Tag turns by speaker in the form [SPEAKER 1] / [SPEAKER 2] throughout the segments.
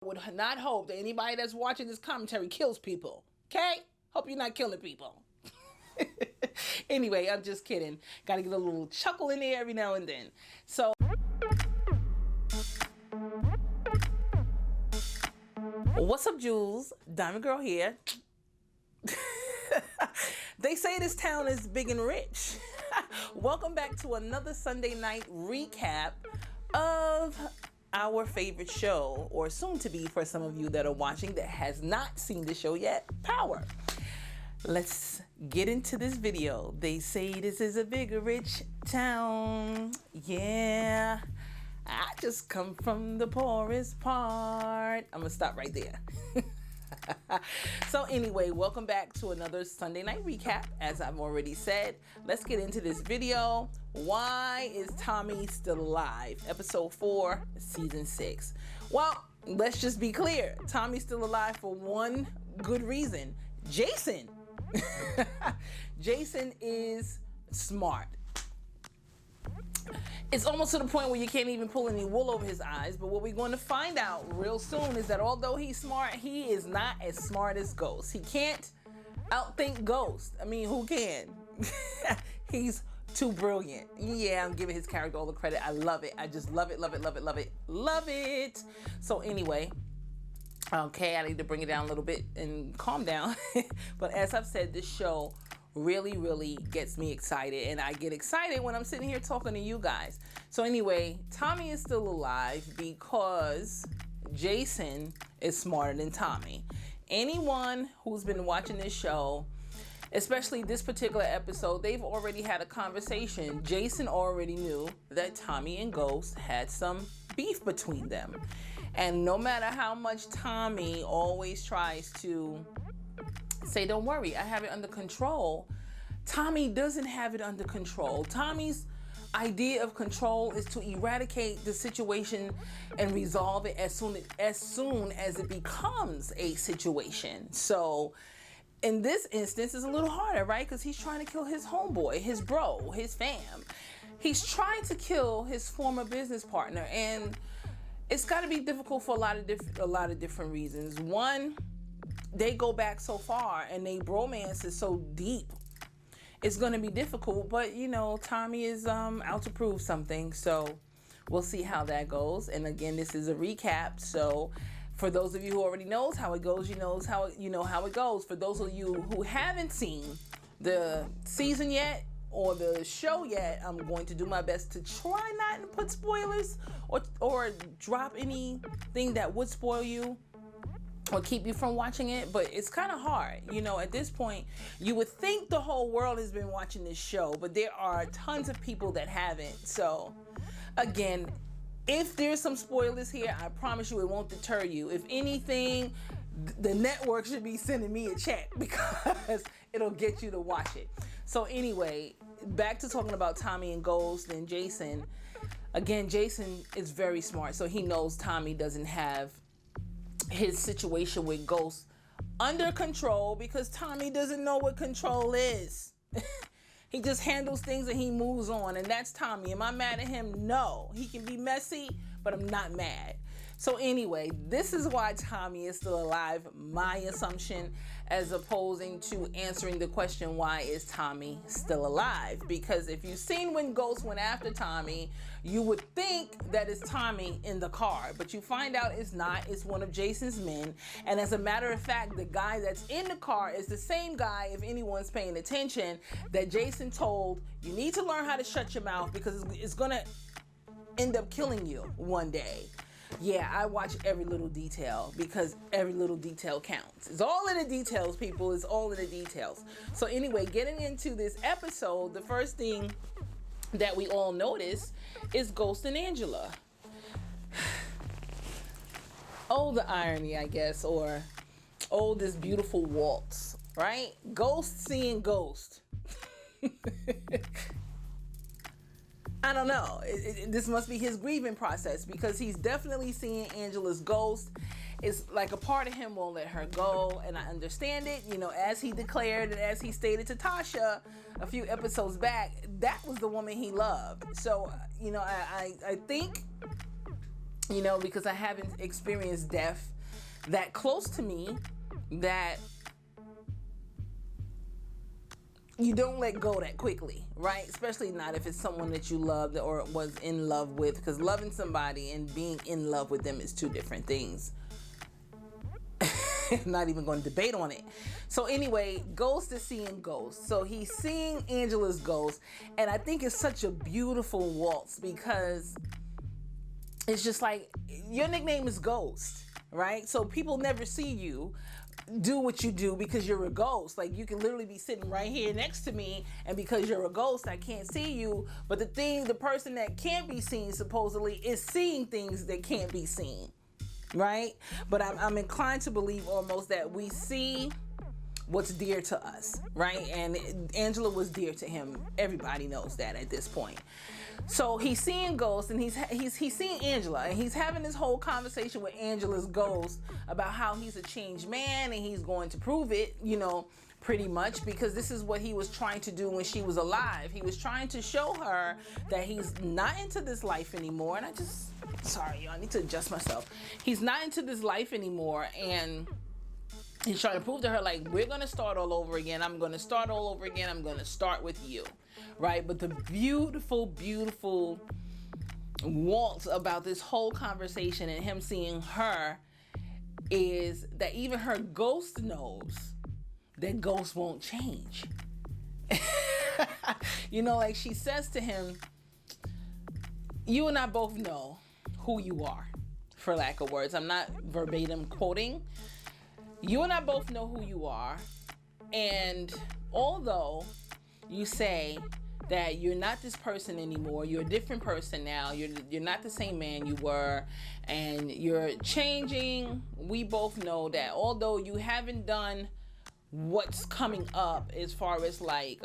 [SPEAKER 1] Would not hope that anybody that's watching this commentary kills people. Okay? Hope you're not killing people. Anyway, I'm just kidding. Gotta get a little chuckle in there every now and then. So, what's up, Jules? Diamond Girl here. They say this town is big and rich. Welcome back to another Sunday night recap of our favorite show, or soon to be for some of you that are watching that has not seen the show yet, Power. Let's get into this video. They say this is a big and rich town. Yeah, I just come from the poorest part. I'm gonna stop right there. So anyway, welcome back to another Sunday night recap. As I've already said, let's get into this video. Why is Tommy still alive? Episode 4, season 6. Well, let's just be clear. Tommy's still alive for one good reason. Jason. Jason is smart. It's almost to the point where you can't even pull any wool over his eyes. But what we're going to find out real soon is that although he's smart, he is not as smart as Ghost. He can't outthink Ghost. I mean, who can? He's too brilliant. Yeah, I'm giving his character all the credit. I love it. I just love it, love it, love it, love it, love it. So anyway, okay, I need to bring it down a little bit and calm down. But as I've said, this show really gets me excited, and I get excited when I'm sitting here talking to you guys. So anyway, Tommy is still alive because Jason is smarter than Tommy. Anyone who's been watching this show, especially this particular episode, they've already had a conversation. Jason already knew that Tommy and Ghost had some beef between them. And no matter how much Tommy always tries to say, don't worry, I have it under control, Tommy doesn't have it under control. Tommy's idea of control is to eradicate the situation and resolve it as soon as it becomes a situation. So in this instance, it's a little harder, right? Because he's trying to kill his homeboy, his bro, his fam. He's trying to kill his former business partner, and it's got to be difficult for a lot of different reasons. One, they go back so far and they bromance is so deep. It's going to be difficult, but you know, Tommy is out to prove something, so we'll see how that goes. And again, this is a recap, so for those of you who already knows how it goes, you know how it goes. For those of you who haven't seen the season yet or the show yet, I'm going to do my best to try not to put spoilers or drop anything that would spoil you or keep you from watching it, but it's kind of hard. You know, at this point, you would think the whole world has been watching this show, but there are tons of people that haven't. So again, if there's some spoilers here, I promise you it won't deter you. If anything, the network should be sending me a check because it'll get you to watch it. So anyway, back to talking about Tommy and Ghost and Jason. Again, Jason is very smart, so he knows Tommy doesn't have his situation with Ghost under control because Tommy doesn't know what control is. He just handles things and he moves on, and that's Tommy. Am I mad at him? No. He can be messy, but I'm not mad. So anyway, this is why Tommy is still alive, my assumption, as opposing to answering the question, why is Tommy still alive? Because if you've seen when Ghost went after Tommy, you would think that it's Tommy in the car, but you find out it's not. It's one of Jason's men. And as a matter of fact, the guy that's in the car is the same guy, if anyone's paying attention, that Jason told, you need to learn how to shut your mouth because it's gonna end up killing you one day. Yeah, I watch every little detail because every little detail counts. It's all in the details, people. It's all in the details. So anyway, getting into this episode, the first thing that we all notice is Ghost and Angela. Oh, the irony, I guess, or oh, this beautiful waltz, right? Ghost seeing Ghost. I don't know. This must be his grieving process because he's definitely seeing Angela's ghost. It's like a part of him won't let her go, and I understand it. You know, as he declared and as he stated to Tasha a few episodes back, that was the woman he loved. So, you know, I think you know, because I haven't experienced death that close to me that you don't let go that quickly, right? Especially not if it's someone that you loved or was in love with, because loving somebody and being in love with them is two different things. I'm not even going to debate on it. So anyway, Ghost is seeing ghosts. So he's seeing Angela's ghost, and I think it's such a beautiful waltz because it's just like, your nickname is Ghost, right? So people never see you do what you do because you're a ghost. Like, you can literally be sitting right here next to me, and because you're a ghost, I can't see you. But the person that can't be seen supposedly is seeing things that can't be seen, right? But I'm inclined to believe almost that we see what's dear to us, right? And Angela was dear to him. Everybody knows that at this point. So he's seeing ghosts, and he's seeing Angela, and he's having this whole conversation with Angela's ghost about how he's a changed man, and he's going to prove it, you know, pretty much, because this is what he was trying to do when she was alive. He was trying to show her that he's not into this life anymore. And sorry, y'all, I need to adjust myself. He's not into this life anymore, and he's trying to prove to her, like, we're going to start all over again. I'm going to start all over again. I'm going to start with you, right? But the beautiful, beautiful waltz about this whole conversation and him seeing her is that even her ghost knows that ghost won't change. You know, like she says to him, you and I both know who you are, for lack of words. I'm not verbatim quoting. You and I both know who you are. And although you say that you're not this person anymore, you're a different person now, you're not the same man you were, and you're changing, we both know that although you haven't done what's coming up as far as like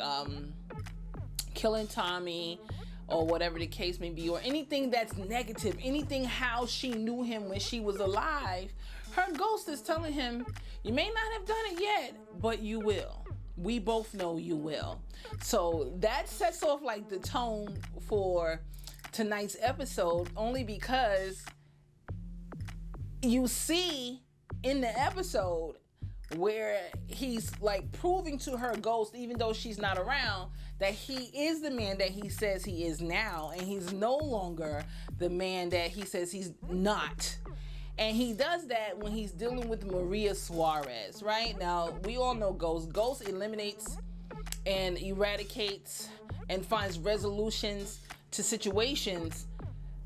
[SPEAKER 1] killing Tommy or whatever the case may be, or anything that's negative, anything how she knew him when she was alive, her ghost is telling him, you may not have done it yet, but you will. We both know you will. So that sets off like the tone for tonight's episode, only because you see in the episode where he's like proving to her ghost, even though she's not around, that he is the man that he says he is now, and he's no longer the man that he says he's not. And he does that when he's dealing with Maria Suarez, right? Now, we all know Ghost. Ghost eliminates and eradicates and finds resolutions to situations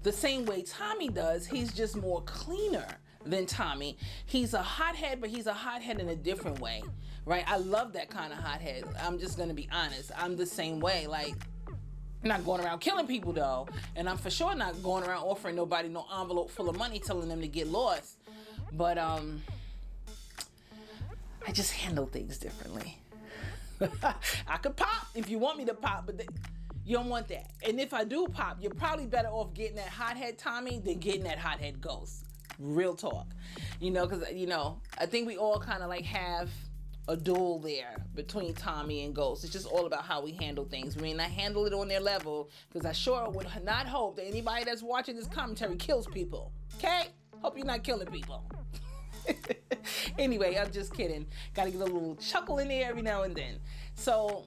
[SPEAKER 1] the same way Tommy does. He's just more cleaner than Tommy. He's a hothead, but he's a hothead in a different way, right? I love that kind of hothead. I'm just gonna be honest. I'm the same way. Like, I'm not going around killing people though, and I'm for sure not going around offering nobody no envelope full of money telling them to get lost. But I just handle things differently. I could pop if you want me to pop, but you don't want that. And if I do pop, you're probably better off getting that hothead Tommy than getting that hothead Ghost. Real talk, you know, because, you know, I think we all kind of like have a duel there between Tommy and Ghost. It's just all about how we handle things. We may not handle it on their level, because I sure would not hope that anybody that's watching this commentary kills people. Okay? Hope you're not killing people. Anyway, I'm just kidding. Gotta get a little chuckle in there every now and then. So,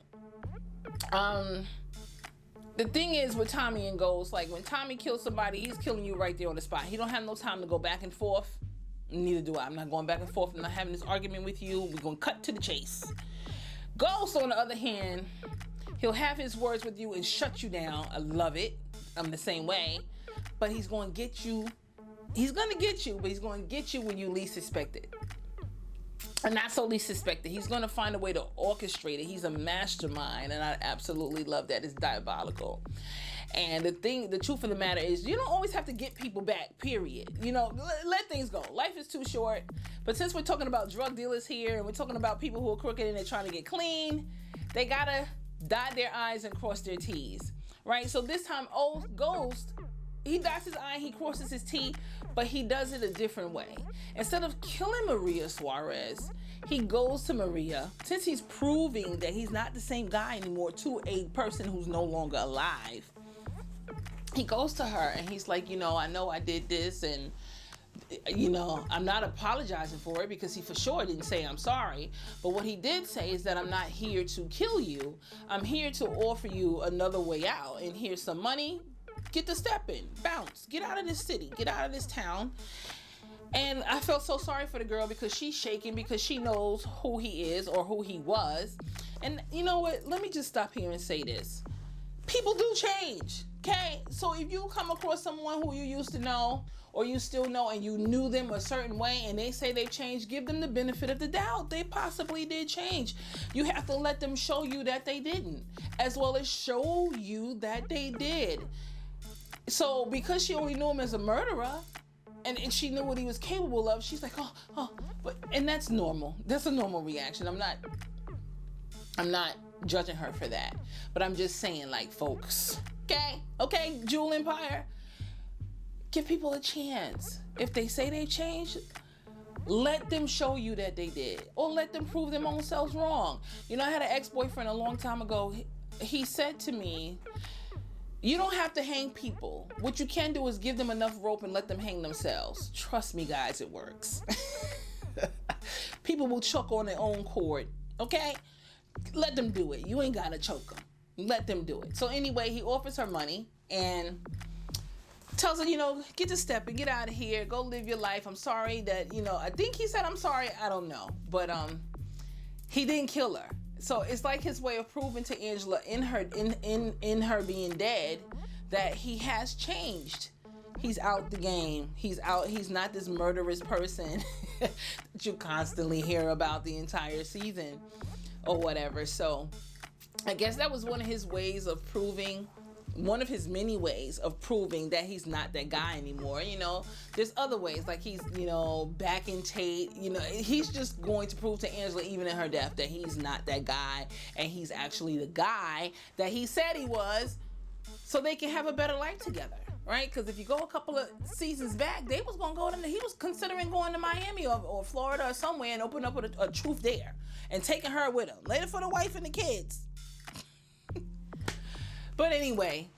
[SPEAKER 1] the thing is with Tommy and Ghost, like when Tommy kills somebody, he's killing you right there on the spot. He don't have no time to go back and forth. Neither do I. I'm not going back and forth. I'm not having this argument with you. We're going to cut to the chase. Ghost, on the other hand, he'll have his words with you and shut you down. I love it. I'm the same way. But he's going to get you. He's going to get you, but he's going to get you when you least expect it. And not so least suspected. He's going to find a way to orchestrate it. He's a mastermind, and I absolutely love that. It's diabolical. And the truth of the matter is, you don't always have to get people back, period. You know, let things go. Life is too short. But since we're talking about drug dealers here, and we're talking about people who are crooked and they're trying to get clean, they got to dot their I's and cross their T's, right? So this time, Ghost, he dots his I, he crosses his T, but he does it a different way. Instead of killing Maria Suarez, he goes to Maria, since he's proving that he's not the same guy anymore to a person who's no longer alive. he goes to her and he's like, I know I did this, and I'm not apologizing for it, because he for sure didn't say I'm sorry. But what he did say is that I'm not here to kill you. I'm here to offer you another way out. And here's some money. Get the step in. Bounce. Get out of this city. Get out of this town. And I felt so sorry for the girl, because she's shaking, because she knows who he is or who he was. And you know what? Let me just stop here and say this. People do change. Okay? So if you come across someone who you used to know, or you still know, and you knew them a certain way, and they say they've changed, give them the benefit of the doubt. They possibly did change. You have to let them show you that they didn't, as well as show you that they did. So because she only knew him as a murderer, and she knew what he was capable of, she's like, and that's normal. That's a normal reaction. I'm not judging her for that, but I'm just saying, like, folks, okay, Jewel Empire, give people a chance. If they say they changed, let them show you that they did, or let them prove their own selves wrong. I had an ex-boyfriend a long time ago. He said to me, you don't have to hang people. What you can do is give them enough rope and let them hang themselves. Trust me, guys, it works. People will choke on their own cord, okay? Let them do it. You ain't gotta choke them. Let them do it. So anyway, he offers her money and tells her, get to step and get out of here. Go live your life. I'm sorry that, I think he said I'm sorry. I don't know. But he didn't kill her. So it's like his way of proving to Angela in her being dead that he has changed. He's out the game. He's out. He's not this murderous person that you constantly hear about the entire season or whatever. So I guess that was one of his ways of proving, one of his many ways of proving that he's not that guy anymore. There's other ways, like he's, back in Tate, he's just going to prove to Angela, even in her death, that he's not that guy, and he's actually the guy that he said he was, so they can have a better life together, right? Because if you go a couple of seasons back, they was going to go to, he was considering going to Miami or Florida or somewhere and open up a truth there and taking her with him, later for the wife and the kids. But anyway,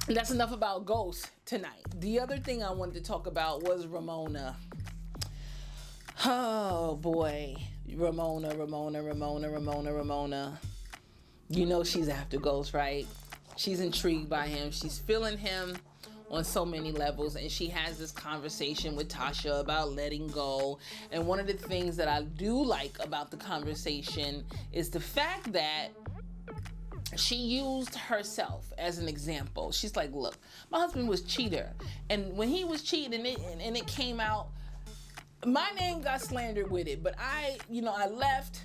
[SPEAKER 1] that's enough about Ghost tonight. The other thing I wanted to talk about was Ramona. Oh boy, Ramona. She's after Ghost, right? She's intrigued by him. She's feeling him on so many levels, and she has this conversation with Tasha about letting go. And one of the things that I do like about the conversation is the fact that she used herself as an example. She's like, look, my husband was cheater, and when he was cheating and it came out, my name got slandered with it, but I left,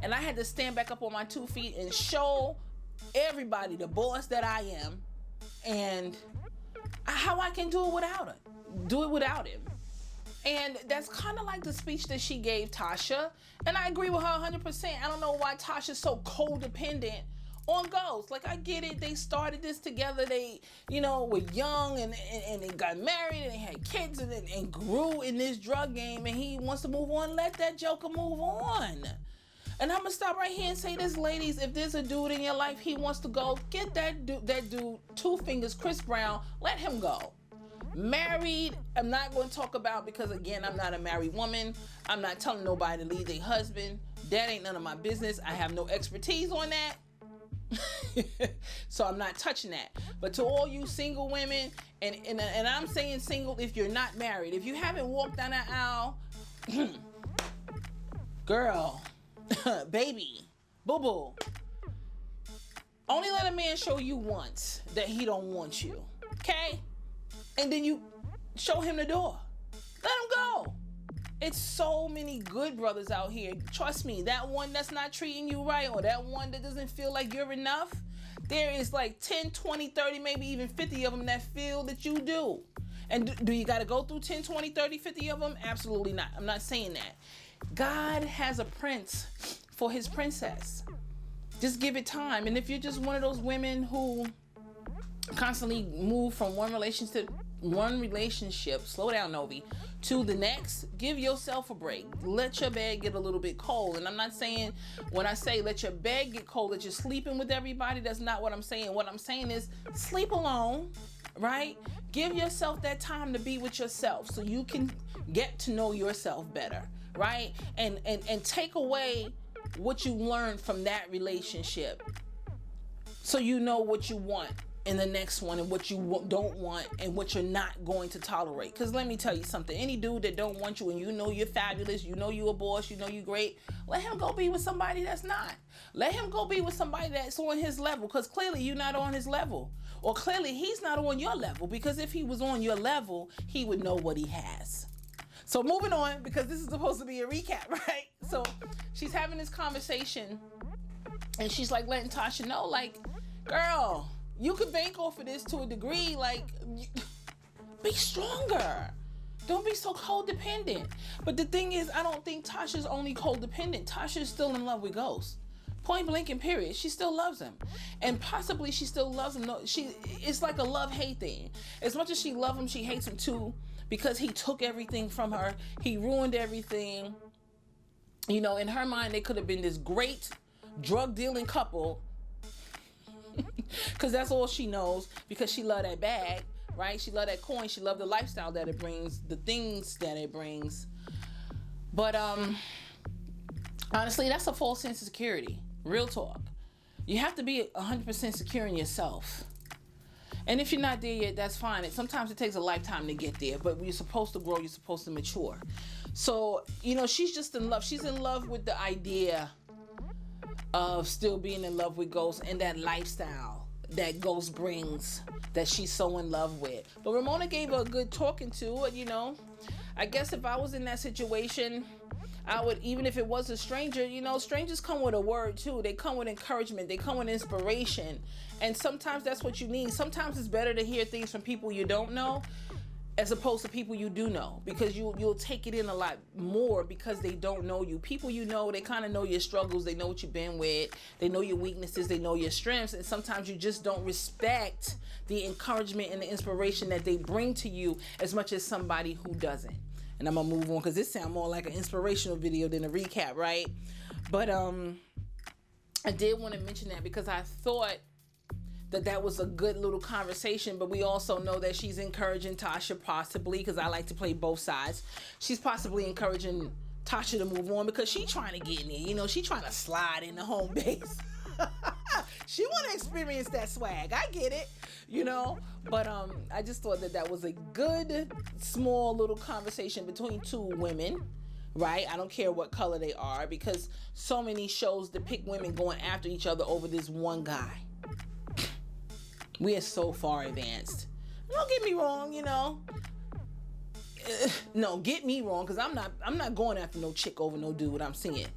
[SPEAKER 1] and I had to stand back up on my 2 feet and show everybody, the boss that I am, and how I can do it without him. And that's kind of like the speech that she gave Tasha, and I agree with her 100%. I don't know why Tasha's so codependent on Ghost. Like, I get it. They started this together. They, were young and they got married and they had kids and grew in this drug game, and he wants to move on. Let that joker move on. And I'm going to stop right here and say this, ladies. If there's a dude in your life, he wants to go, get that dude, 2 fingers, Chris Brown, let him go. Married, I'm not going to talk about, because again, I'm not a married woman. I'm not telling nobody to leave their husband. That ain't none of my business. I have no expertise on that. So I'm not touching that. But to all you single women, and I'm saying single if you're not married, if you haven't walked down that aisle, girl, baby, boo-boo, only let a man show you once that he don't want you, okay? And then you show him the door. Let him go. It's so many good brothers out here. Trust me, that one that's not treating you right, or that one that doesn't feel like you're enough, there is like 10, 20, 30, maybe even 50 of them that feel that you do. And do you got to go through 10, 20, 30, 50 of them? Absolutely not. I'm not saying that. God has a prince for his princess. Just give it time. And if you're just one of those women who constantly move from one relationship, slow down, Novi, to the next, give yourself a break. Let your bed get a little bit cold. And I'm not saying, when I say let your bed get cold, that you're sleeping with everybody. That's not what I'm saying. What I'm saying is sleep alone. right? Give yourself that time to be with yourself so you can get to know yourself better, right? And take away what you learned from that relationship so you know what you want in the next one and what you don't want and what you're not going to tolerate. Because let me tell you something, any dude that don't want you and you know you're fabulous, you know you're a boss, you know you're great, let him go be with somebody that's not. Let him go be with somebody that's on his level, because clearly you're not on his level, or clearly he's not on your level, because if he was on your level, he would know what he has. So moving on, because this is supposed to be a recap, right? So she's having this conversation and she's like letting Tasha know, like, girl, you could bank off of this to a degree. Like, be stronger. Don't be so codependent. But the thing is, I don't think Tasha's only codependent. Tasha's still in love with Ghost. Point blank and period. She still loves him. And possibly she still loves him. No, it's like a love-hate thing. As much as she loves him, she hates him too, because he took everything from her. He ruined everything. You know, in her mind, they could have been this great drug-dealing couple, because that's all she knows, because she loved that bag, right? She loved that coin. She loved the lifestyle that it brings, the things that it brings. But honestly, that's a false sense of security. Real talk. You have to be 100% secure in yourself. And if you're not there yet, that's fine. Sometimes it takes a lifetime to get there, but you're supposed to grow, you're supposed to mature. So, you know, she's just in love. She's in love with the idea of still being in love with Ghost and that lifestyle that Ghost brings, that she's so in love with. But Ramona gave her a good talking to, you know. I guess if I was in that situation, I would, even if it was a stranger, you know, strangers come with a word too. They come with encouragement. They come with inspiration. And sometimes that's what you need. Sometimes it's better to hear things from people you don't know as opposed to people you do know, because you'll take it in a lot more because they don't know you. People you know, they kind of know your struggles. They know what you've been with. They know your weaknesses. They know your strengths. And sometimes you just don't respect the encouragement and the inspiration that they bring to you as much as somebody who doesn't. And I'm going to move on because this sounds more like an inspirational video than a recap, right? But I did want to mention that because I thought that was a good little conversation, but we also know that she's encouraging Tasha possibly, because I like to play both sides. She's possibly encouraging Tasha to move on because she's trying to get in there. You know, she's trying to slide in the home base. She want to experience that swag. I get it, you know. But I just thought that was a good, small little conversation between two women, right? I don't care what color they are, because so many shows depict women going after each other over this one guy. We are so far advanced. Don't get me wrong, you know. No, get me wrong, because I'm not going after no chick over no dude I'm seeing.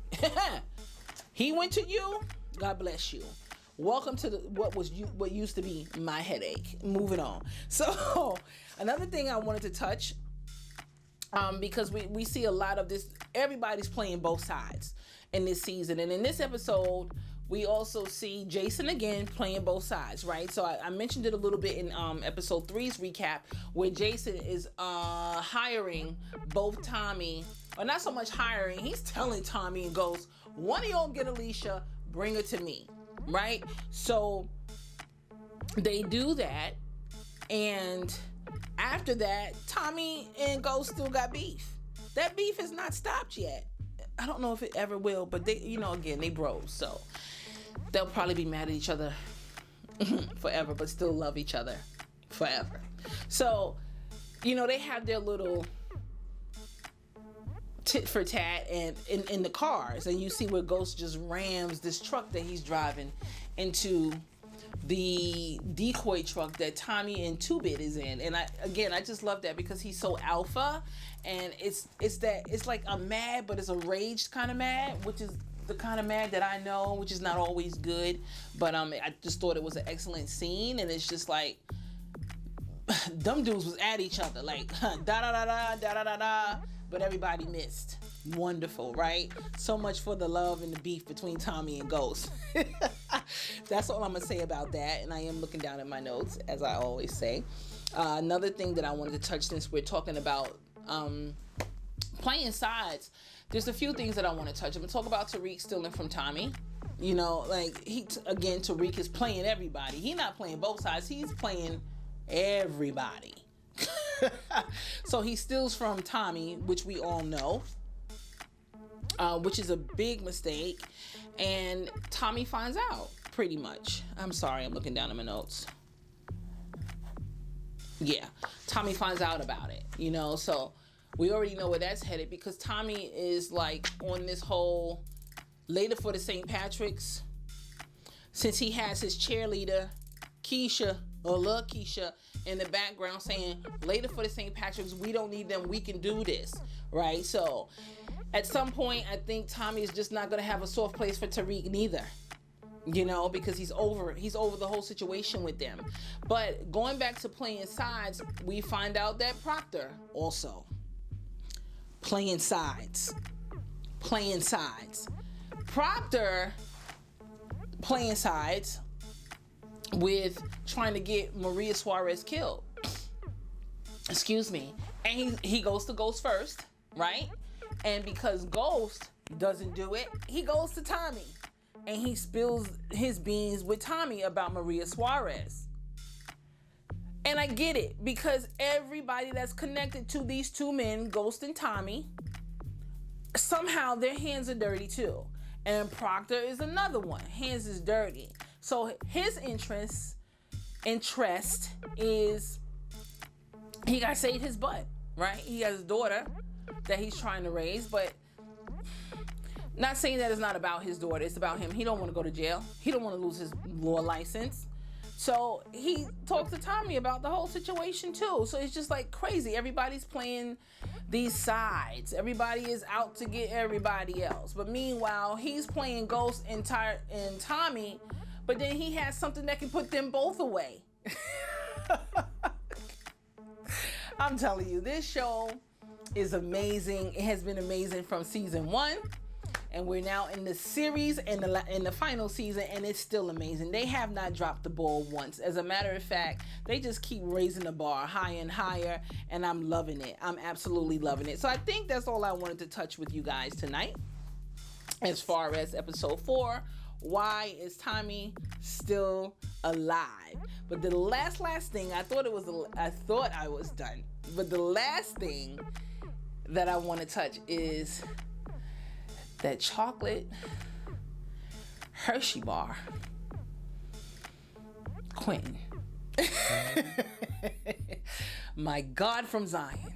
[SPEAKER 1] He went to you, God bless you. Welcome to what used to be my headache. Moving on. So another thing I wanted to touch, because we see a lot of this, everybody's playing both sides in this season. And in this episode, we also see Jason again playing both sides, right? So I mentioned it a little bit in episode 3's recap, where Jason is hiring both Tommy, or not so much hiring, he's telling Tommy and Ghost, one of y'all get Alicia, bring her to me, right? So they do that, and after that, Tommy and Ghost still got beef. That beef has not stopped yet. I don't know if it ever will, but they, you know, again, they bros, so they'll probably be mad at each other forever, but still love each other forever. So, you know, they have their little tit for tat and in the cars, and you see where Ghost just rams this truck that he's driving into the decoy truck that Tommy and 2-Bit is in. And I just love that, because he's so alpha, and it's like a mad, but it's a raged kind of mad, which is the kind of mad that I know, which is not always good. But I just thought it was an excellent scene, and it's just like dumb dudes was at each other, like da da da da da da da da, but everybody missed. Wonderful, right? So much for the love and the beef between Tommy and Ghost. That's all I'm gonna say about that. And I am looking down at my notes, as I always say. Another thing that I wanted to touch, since we're talking about playing sides, there's a few things that I want to touch. I'm gonna talk about Tyrek stealing from Tommy. You know, like Tyrek is playing everybody. He's not playing both sides. He's playing Everybody. So he steals from Tommy, which we all know, which is a big mistake. And Tommy finds out, pretty much. I'm sorry, I'm looking down at my notes. Yeah, Tommy finds out about it, so we already know where that's headed, because Tommy is like on this whole later for the St. Patrick's, since he has his cheerleader Keisha, or Lil Keisha, in the background saying, later for the St. Patrick's, we don't need them, we can do this, right? So at some point, I think Tommy is just not going to have a soft place for Tyrek neither, because he's over the whole situation with them. But going back to playing sides, we find out that Proctor also playing sides. Proctor playing sides with trying to get Maria Suarez killed. Excuse me. And he goes to Ghost first, right? And because Ghost doesn't do it, he goes to Tommy. And he spills his beans with Tommy about Maria Suarez. And I get it, because everybody that's connected to these two men, Ghost and Tommy, somehow their hands are dirty too. And Proctor is another one. Hands is dirty. So his interest is he got to save his butt, right? He has a daughter that he's trying to raise, but not saying that it's not about his daughter. It's about him. He don't want to go to jail. He don't want to lose his law license. So he talks to Tommy about the whole situation too. So it's just like crazy. Everybody's playing these sides. Everybody is out to get everybody else. But meanwhile, he's playing Ghost and Tommy, but then he has something that can put them both away. I'm telling you, this show is amazing. It has been amazing from season 1. And we're now in the series and in the final season, and it's still amazing. They have not dropped the ball once. As a matter of fact, they just keep raising the bar higher and higher, and I'm loving it. I'm absolutely loving it. So I think that's all I wanted to touch with you guys tonight. As far as episode 4, why is Tommy still alive? But the last thing, I thought I was done. But the last thing that I want to touch is that chocolate Hershey bar. Quentin. My God from Zion.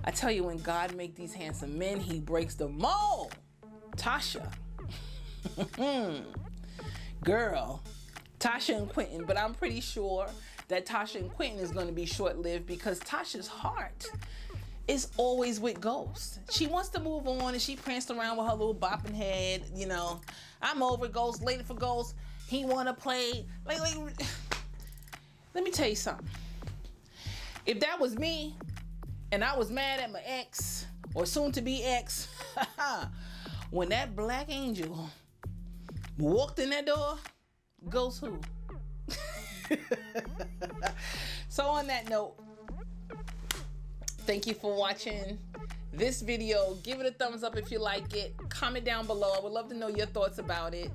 [SPEAKER 1] I tell you, when God make these handsome men, he breaks the mold. Tasha. Girl. Tasha and Quentin. But I'm pretty sure that Tasha and Quentin is going to be short-lived, because Tasha's heart is always with Ghost. She wants to move on, and she pranced around with her little bopping head. I'm over Ghost, later for Ghost. He want to play. Like, let me tell you something. If that was me, and I was mad at my ex, or soon-to-be ex, when that black angel walked in that door, Ghost who? So on that note, thank you for watching this video. Give it a thumbs up if you like it. Comment down below. I would love to know your thoughts about it.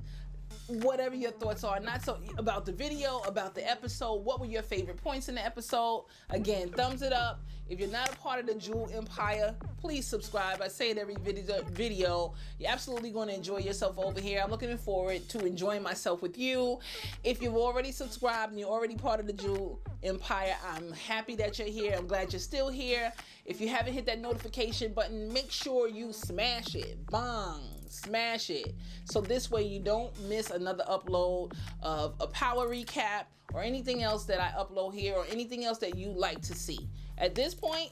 [SPEAKER 1] Whatever your thoughts are, not so about the video, about the episode. What were your favorite points in the episode? Again, thumbs it up. If you're not a part of the Jewel Empire, please subscribe. I say it every video. You're absolutely going to enjoy yourself over here. I'm looking forward to enjoying myself with you. If you've already subscribed and you're already part of the Jewel Empire, I'm happy that you're here. I'm glad you're still here. If you haven't hit that notification button, make sure you smash it. Bang! Smash it. So this way you don't miss another upload of a power recap or anything else that I upload here, or anything else that you like to see. At this point,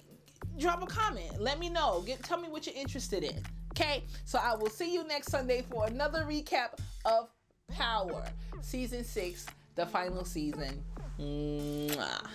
[SPEAKER 1] drop a comment. Let me know. Tell me what you're interested in. Okay? So I will see you next Sunday for another recap of Power. Season 6, the final season. Mwah.